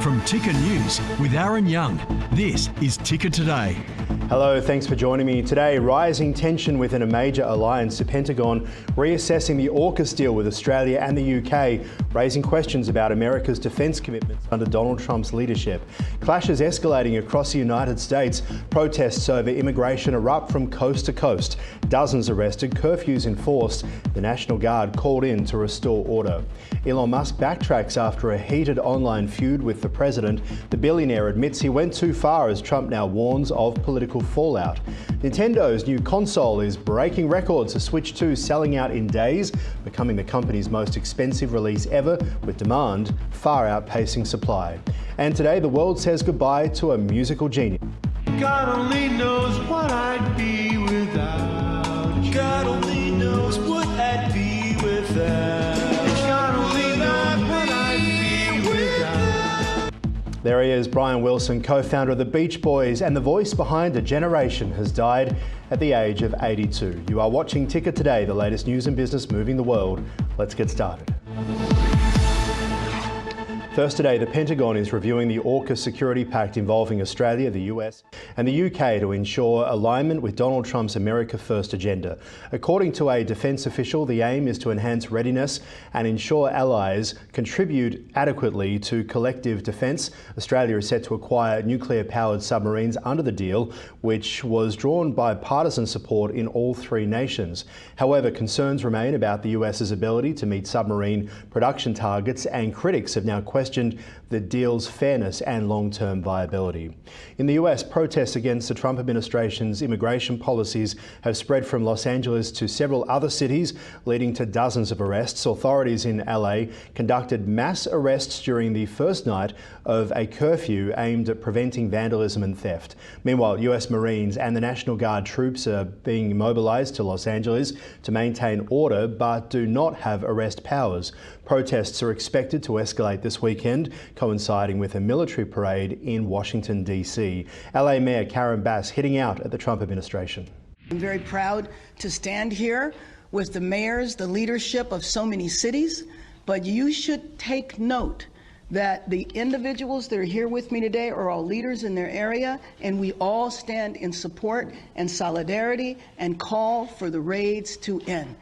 From Ticker News with Aaron Young, this is Ticker Today. Hello, thanks for joining me. Today, rising tension within a major alliance, the Pentagon reassessing the AUKUS deal with Australia and the UK, raising questions about America's defence commitments under Donald Trump's leadership. Clashes escalating across the United States, protests over immigration erupt from coast to coast. Dozens arrested, curfews enforced, the National Guard called in to restore order. Elon Musk backtracks after a heated online feud with the president. The billionaire admits he went too far as Trump now warns of political fallout. Nintendo's new console is breaking records, a Switch 2 selling out in days, becoming the company's most expensive release ever, with demand far outpacing supply. And today, the world says goodbye to a musical genius. God only knows what I'd be without you. God only knows what I'd be without. God only knows what I'd be without. There he is, Brian Wilson, co-founder of the Beach Boys and the voice behind a generation, has died at the age of 82. You are watching Ticker Today, the latest news and business moving the world. Let's get started. First today, the Pentagon is reviewing the AUKUS security pact involving Australia, the US and the UK to ensure alignment with Donald Trump's America First agenda. According to a defence official, the aim is to enhance readiness and ensure allies contribute adequately to collective defence. Australia is set to acquire nuclear-powered submarines under the deal, which was drawn by partisan support in all three nations. However, concerns remain about the US's ability to meet submarine production targets, and critics have now questioned the deal's fairness and long-term viability. In the US, protests against the Trump administration's immigration policies have spread from Los Angeles to several other cities, leading to dozens of arrests. Authorities in LA conducted mass arrests during the first night of a curfew aimed at preventing vandalism and theft. Meanwhile, US Marines and the National Guard troops are being mobilized to Los Angeles to maintain order, but do not have arrest powers. Protests are expected to escalate this weekend, coinciding with a military parade in Washington, D.C. LA Mayor Karen Bass hitting out at the Trump administration. I'm very proud to stand here with the mayors, the leadership of so many cities, but you should take note that the individuals that are here with me today are all leaders in their area, and we all stand in support and solidarity and call for the raids to end.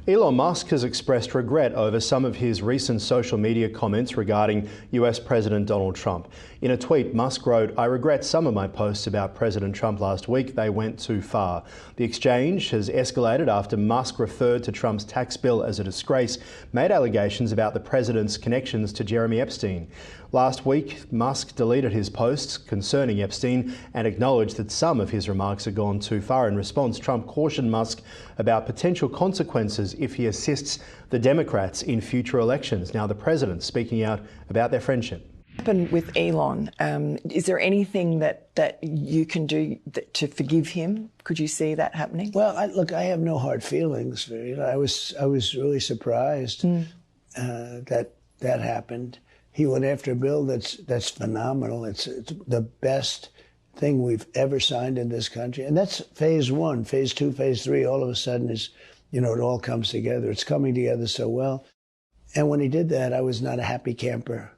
Elon Musk has expressed regret over some of his recent social media comments regarding US President Donald Trump. In a tweet, Musk wrote, "I regret some of my posts about President Trump last week. They went too far." The exchange has escalated after Musk referred to Trump's tax bill as a disgrace, made allegations about the president's connections to Jeremy Epstein. Last week, Musk deleted his posts concerning Epstein and acknowledged that some of his remarks had gone too far. In response, Trump cautioned Musk about potential consequences if he assists the Democrats in future elections. Now, the president speaking out about their friendship. Happened with Elon. Is there anything that you can do to forgive him? Could you see that happening? Well, look, I have no hard feelings for it. I was really surprised that happened. He went after a bill that's phenomenal. It's the best thing we've ever signed in this country, and that's phase one. Phase two, phase three. All of a sudden is, it all comes together. It's coming together so well. And when he did that, I was not a happy camper.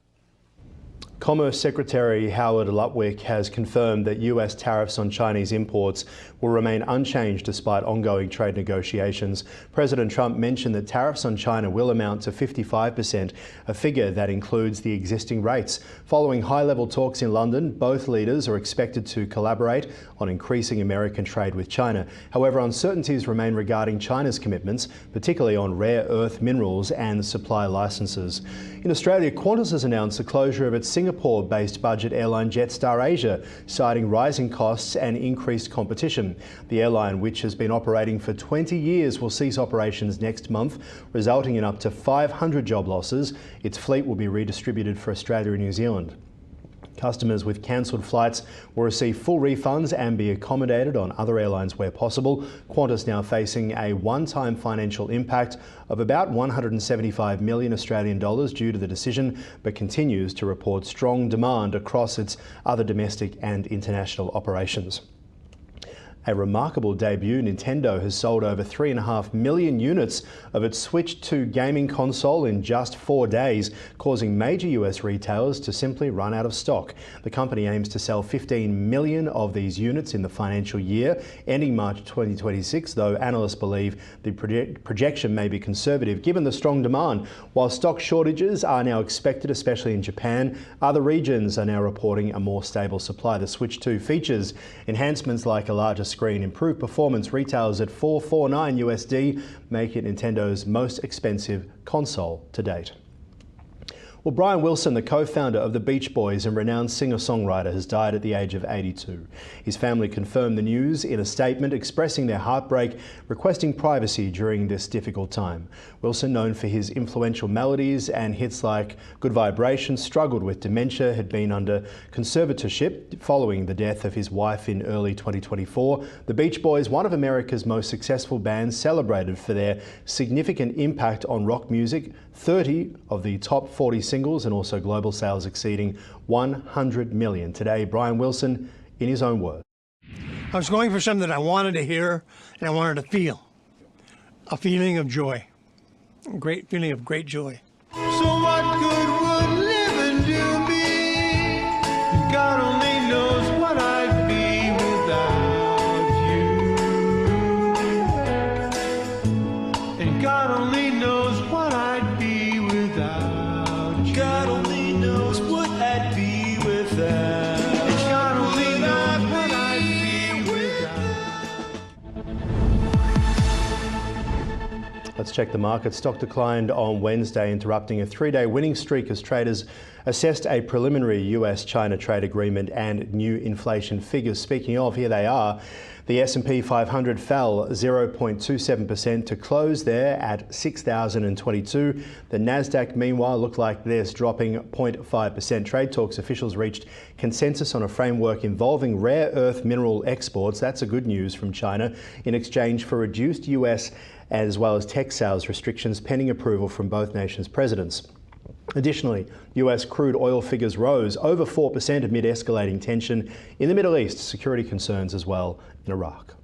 Commerce Secretary Howard Lutwick has confirmed that US tariffs on Chinese imports will remain unchanged despite ongoing trade negotiations. President Trump mentioned that tariffs on China will amount to 55%, a figure that includes the existing rates. Following high-level talks in London, both leaders are expected to collaborate on increasing American trade with China. However, uncertainties remain regarding China's commitments, particularly on rare earth minerals and supply licenses. In Australia, Qantas has announced the closure of its Singapore-based budget airline Jetstar Asia, citing rising costs and increased competition. The airline, which has been operating for 20 years, will cease operations next month, resulting in up to 500 job losses. Its fleet will be redistributed for Australia and New Zealand. Customers with cancelled flights will receive full refunds and be accommodated on other airlines where possible. Qantas now facing a one-time financial impact of about 175 million Australian dollars due to the decision, but continues to report strong demand across its other domestic and international operations. a remarkable debut. Nintendo has sold over 3.5 million units of its Switch 2 gaming console in just 4 days, causing major US retailers to simply run out of stock. The company aims to sell 15 million of these units in the financial year ending March 2026, though analysts believe the projection may be conservative given the strong demand. While stock shortages are now expected, especially in Japan, other regions are now reporting a more stable supply. The Switch 2 features enhancements like a larger screen, improved performance, retails at $449 USD, making it Nintendo's most expensive console to date. Well, Brian Wilson, the co-founder of the Beach Boys and renowned singer-songwriter, has died at the age of 82. His family confirmed the news in a statement expressing their heartbreak, requesting privacy during this difficult time. Wilson, known for his influential melodies and hits like Good Vibrations, struggled with dementia, had been under conservatorship following the death of his wife in early 2024. The Beach Boys, one of America's most successful bands, celebrated for their significant impact on rock music, 30 of the top 40 singles and also global sales exceeding 100 million. Today, Brian Wilson, in his own words. I was going for something that I wanted to hear and I wanted to feel. A feeling of joy. A great feeling of great joy. So what good would living do me? God only knows what I'd be without you. And God only knows what I'd be without you. God only knows what I'd be without. God only knows what I'd be without. Let's check the market. Stock declined on Wednesday, interrupting a 3-day winning streak as traders assessed a preliminary US-China trade agreement and new inflation figures. Speaking of, here they are. The S&P 500 fell 0.27% to close there at 6,022. The Nasdaq, meanwhile, looked like this, dropping 0.5%. Trade talks officials reached consensus on a framework involving rare earth mineral exports. That's a good news from China in exchange for reduced US as well as tech sales restrictions pending approval from both nations' presidents. Additionally, US crude oil figures rose over 4% amid escalating tension in the Middle East, security concerns as well in Iraq.